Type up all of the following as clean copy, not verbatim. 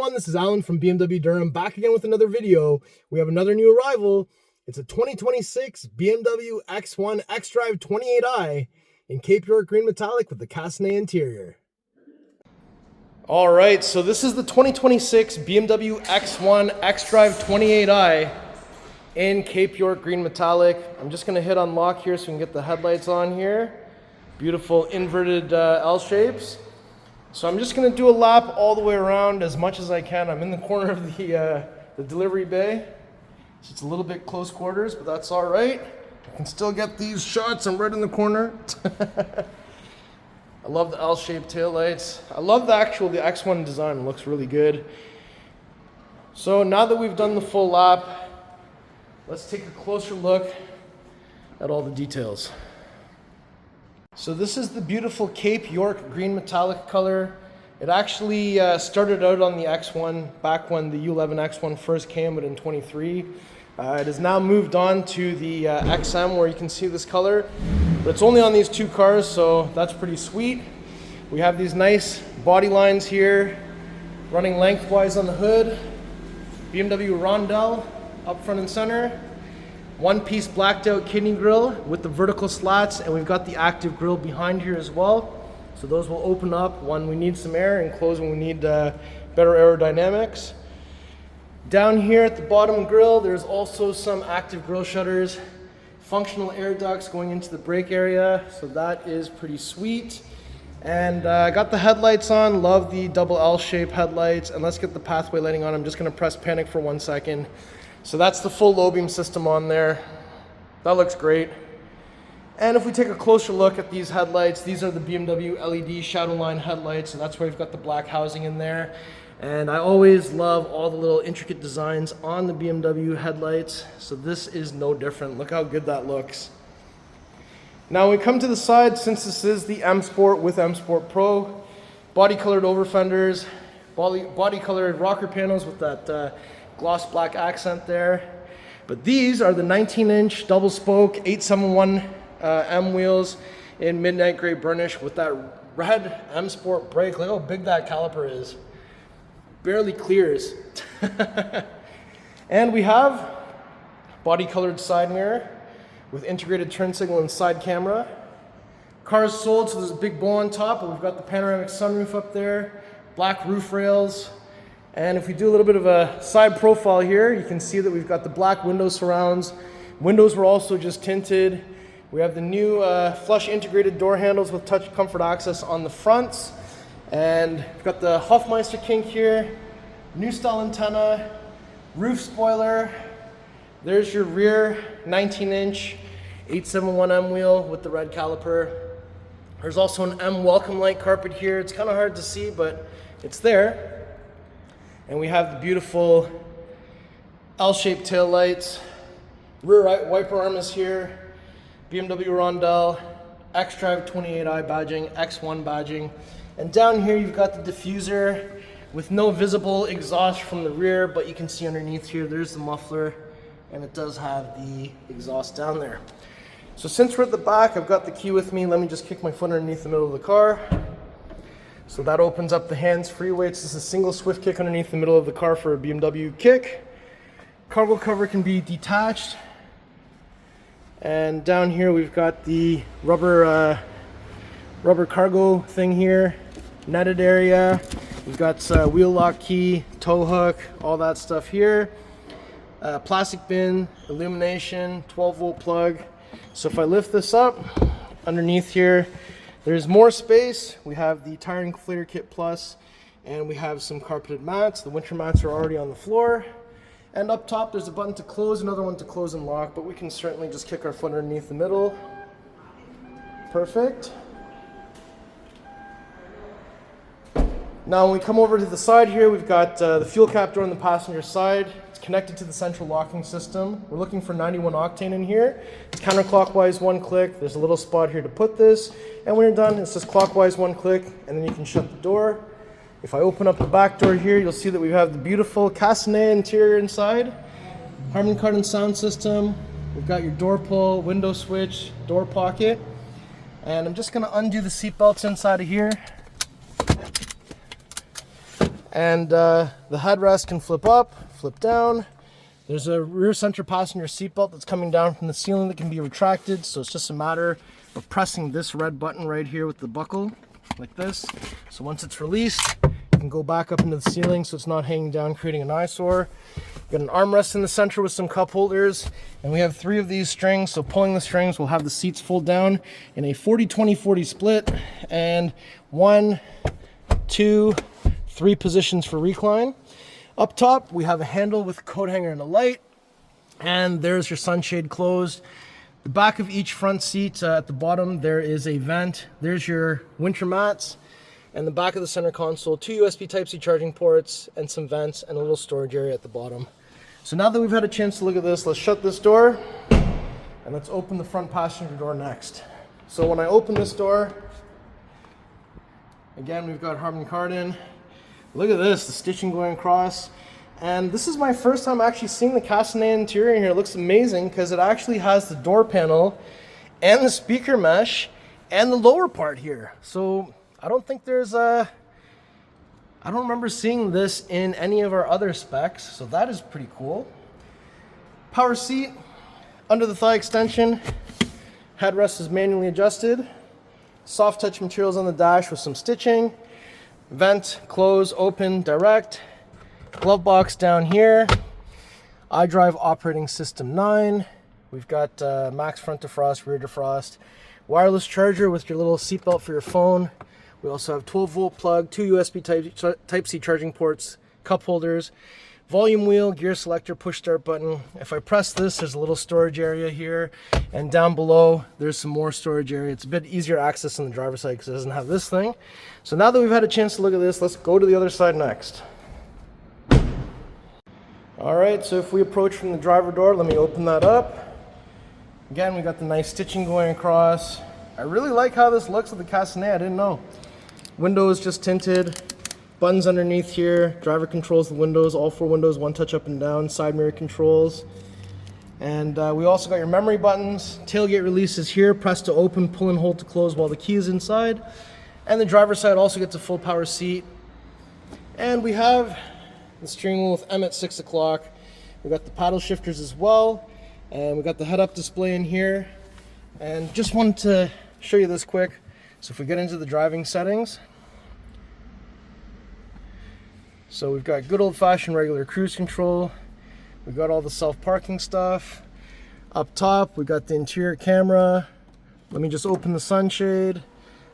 everyone, this is Alan from BMW Durham, back again with another video. We have another new arrival. It's a 2026 BMW X1 xDrive28i in Cape York green metallic with the Castanea interior. All right, so this is the 2026 BMW X1 xDrive28i in Cape York green metallic. I'm just gonna hit unlock here so we can get the headlights on here. Beautiful inverted L shapes. So I'm just gonna do a lap all the way around as much as I can. I'm in the corner of the delivery bay. So it's a little bit close quarters, but that's all right. I can still get these shots. I'm right in the corner. I love the L-shaped taillights. I love the X1 design. It looks really good. So now that we've done the full lap, let's take a closer look at all the details. So this is the beautiful Cape York green metallic color. It actually started out on the X1 back when the U11 X1 first came out in 23. It has now moved on to the XM where you can see this color, but it's only on these two cars, so that's pretty sweet. We have these nice body lines here running lengthwise on the hood. BMW Rondell up front and center. One-piece blacked out kidney grille with the vertical slats, and we've got the active grille behind here as well. So those will open up when we need some air and close when we need better aerodynamics. Down here at the bottom grille, there's also some active grille shutters, functional air ducts going into the brake area, so that is pretty sweet. And I got the headlights on, love the double L-shaped headlights, and let's get the pathway lighting on. I'm just gonna press panic for 1 second. So that's the full low beam system on there. That looks great. And if we take a closer look at these headlights, these are the BMW LED shadow line headlights, so that's why we've got the black housing in there. And I always love all the little intricate designs on the BMW headlights, so this is no different. Look how good that looks. Now when we come to the side, since this is the M Sport with M Sport Pro, body colored over fenders, body colored rocker panels with that gloss black accent there. But these are the 19-inch double spoke 871 M wheels in midnight gray burnish with that red M Sport brake. Look how big that caliper is. Barely clears. And we have body colored side mirror with integrated turn signal and side camera. Car is sold, so there's a big bow on top, but we've got the panoramic sunroof up there, black roof rails. And if we do a little bit of a side profile here, you can see that we've got the black window surrounds. Windows were also just tinted. We have the new flush integrated door handles with touch comfort access on the fronts. And we've got the Hofmeister kink here, new style antenna, roof spoiler. There's your rear 19-inch 871M wheel with the red caliper. There's also an M welcome light carpet here. It's kind of hard to see, but it's there. And we have the beautiful L-shaped tail lights. Rear wiper arm is here. BMW Rondell, xDrive28i badging, X1 badging. And down here you've got the diffuser with no visible exhaust from the rear, but you can see underneath here there's the muffler, and it does have the exhaust down there. So since we're at the back, I've got the key with me. Let me just kick my foot underneath the middle of the car. So that opens up the hands-free weights. This is a single swift kick underneath the middle of the car for a BMW kick. Cargo cover can be detached. And down here we've got the rubber cargo thing here, netted area. We've got wheel lock key, tow hook, all that stuff here. Plastic bin, illumination, 12-volt plug. So if I lift this up, underneath here, there's more space. We have the tire inflator kit plus, and we have some carpeted mats. The winter mats are already on the floor. And up top, there's a button to close, another one to close and lock, but we can certainly just kick our foot underneath the middle. Perfect. Now when we come over to the side here, we've got the fuel cap door on the passenger side. It's connected to the central locking system. We're looking for 91 octane in here. It's counterclockwise 1 click. There's a little spot here to put this. And when you're done, it's just clockwise 1 click, and then you can shut the door. If I open up the back door here, you'll see that we have the beautiful Castanea interior inside. Harman Kardon sound system. We've got your door pull, window switch, door pocket. And I'm just gonna undo the seat belts inside of here. And the headrest can flip up, flip down. There's a rear center passenger seatbelt that's coming down from the ceiling that can be retracted. So it's just a matter of pressing this red button right here with the buckle, like this. So once it's released, you can go back up into the ceiling so it's not hanging down, creating an eyesore. Got an armrest in the center with some cup holders, and we have 3 of these strings. So pulling the strings will have the seats fold down in a 40-20-40 split, and 1, 2, 3 positions for recline. Up top, we have a handle with a coat hanger and a light, and there's your sunshade closed. The back of each front seat, at the bottom, there is a vent. There's your winter mats, and the back of the center console, 2 USB Type-C charging ports, and some vents, and a little storage area at the bottom. So now that we've had a chance to look at this, let's shut this door, and let's open the front passenger door next. So when I open this door, again, we've got Harman Kardon. Look at this, the stitching going across. And this is my first time actually seeing the Castanea interior in here. It looks amazing because it actually has the door panel and the speaker mesh and the lower part here. So I don't think there's I don't remember seeing this in any of our other specs. So that is pretty cool. Power seat, under the thigh extension. Headrest is manually adjusted. Soft touch materials on the dash with some stitching. Vent, close, open, direct. Glove box down here. iDrive operating system 9. We've got max front defrost, rear defrost. Wireless charger with your little seatbelt for your phone. We also have 12-volt plug, 2 USB Type-C charging ports, cup holders, volume wheel, gear selector, push start button. If I press this, there's a little storage area here, and down below there's some more storage area. It's a bit easier access on the driver's side because it doesn't have this thing. So now that we've had a chance to look at this, let's go to the other side next. All right, so if we approach from the driver door, let me open that up. Again, we got the nice stitching going across. I really like how this looks with the Castanea, I didn't know. Windows just tinted. Buttons underneath here. Driver controls the windows, all 4 windows, 1 touch up and down, side mirror controls. And we also got your memory buttons. Tailgate releases here, press to open, pull and hold to close while the key is inside. And the driver's side also gets a full power seat. And we have the steering wheel with M at 6 o'clock. We got the paddle shifters as well. And we got the head-up display in here. And just wanted to show you this quick. So if we get into the driving settings, so we've got good old-fashioned regular cruise control. We've got all the self-parking stuff. Up top, we got the interior camera. Let me just open the sunshade.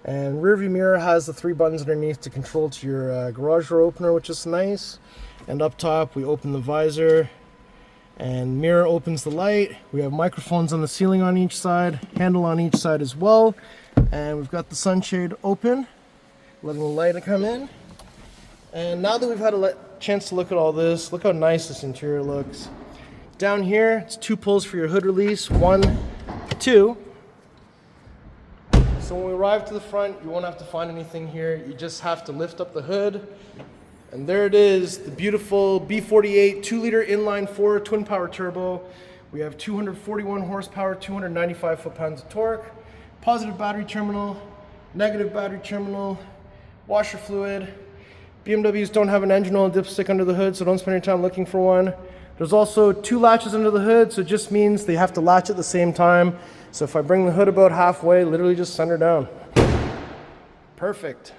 And rear view mirror has the 3 buttons underneath to control to your garage door opener, which is nice. And up top, we open the visor. And mirror opens the light. We have microphones on the ceiling on each side, handle on each side as well. And we've got the sunshade open, letting the light come in. And now that we've had a chance to look at all this, look how nice this interior looks. Down here, it's 2 pulls for your hood release, 1, 2. So when we arrive to the front, you won't have to find anything here. You just have to lift up the hood. And there it is, the beautiful B48 2-liter inline-4 twin-power turbo. We have 241 horsepower, 295 foot-pounds of torque, positive battery terminal, negative battery terminal, washer fluid. BMWs don't have an engine oil dipstick under the hood, so don't spend your time looking for one. There's also 2 latches under the hood, so it just means they have to latch at the same time. So if I bring the hood about halfway, literally just send her down. Perfect.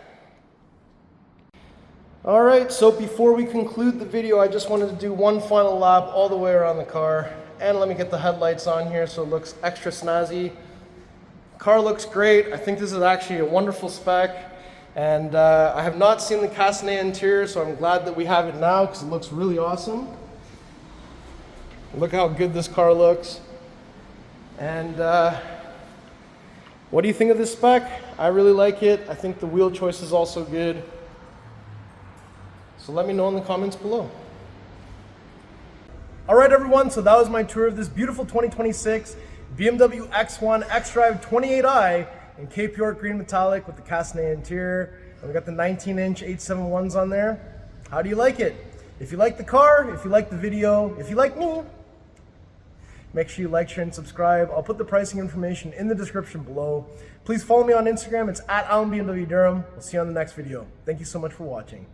All right, so before we conclude the video, I just wanted to do one final lap all the way around the car. And let me get the headlights on here so it looks extra snazzy. Car looks great. I think this is actually a wonderful spec. And I have not seen the Castanea interior, so I'm glad that we have it now because it looks really awesome. Look how good this car looks. And what do you think of this spec? I really like it. I think the wheel choice is also good. So let me know in the comments below. All right, everyone, so that was my tour of this beautiful 2026 BMW X1 xDrive28i in Cape York green metallic with the Castanea interior. And we got the 19-inch 871s on there. How do you like it? If you like the car, if you like the video, if you like me, make sure you like, share, and subscribe. I'll put the pricing information in the description below. Please follow me on Instagram. It's @AlanBMWDurham. We'll see you on the next video. Thank you so much for watching.